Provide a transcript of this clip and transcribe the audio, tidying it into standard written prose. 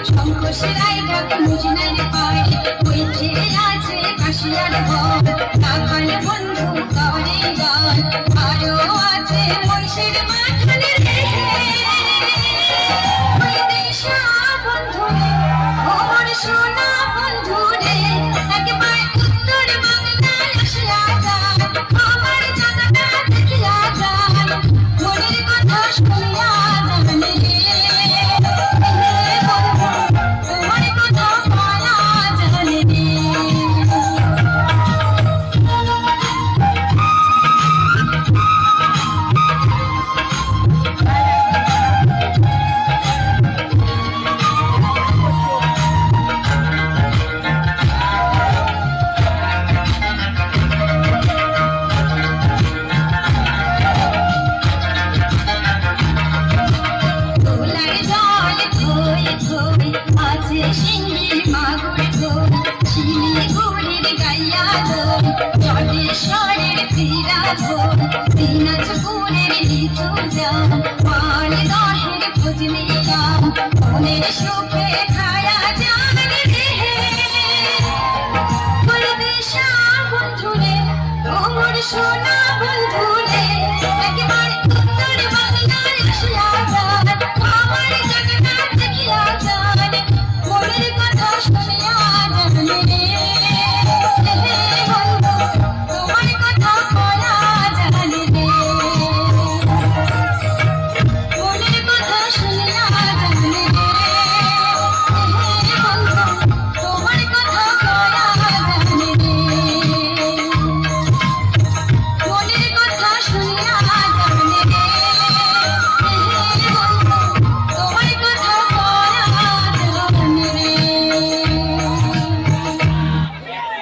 শঙ্কশিরায় ঢাকে মুজনার পাড়ে বইতে আছে কাশিয়ার ঘর রাখাল বন্ধু করে গান আরো আছে মহিষের মাথানের রেখে ওই দেশা বন্ধুরে ওর সোনা বন্ধুরে একবার উত্তর বাংলায় আসিয়া যান আমার জায়গাটা দেখিয়া যান মনের কথা শুনিয়া যান রে তোমার কথা বলা যান রে তোলার জল ধোয় ধোয় আছে শিঙ্গি মাগুর ধোয় শিলিগুড়ির গাইয়া ধোয় জলেশ্বরের তীরা ধোয় দিনাজপুরের লিচু জাম মালদহের ফজলি আম মনের সুখে খায়া যান রে বলদেশা বন্ধুরে ওর সোনা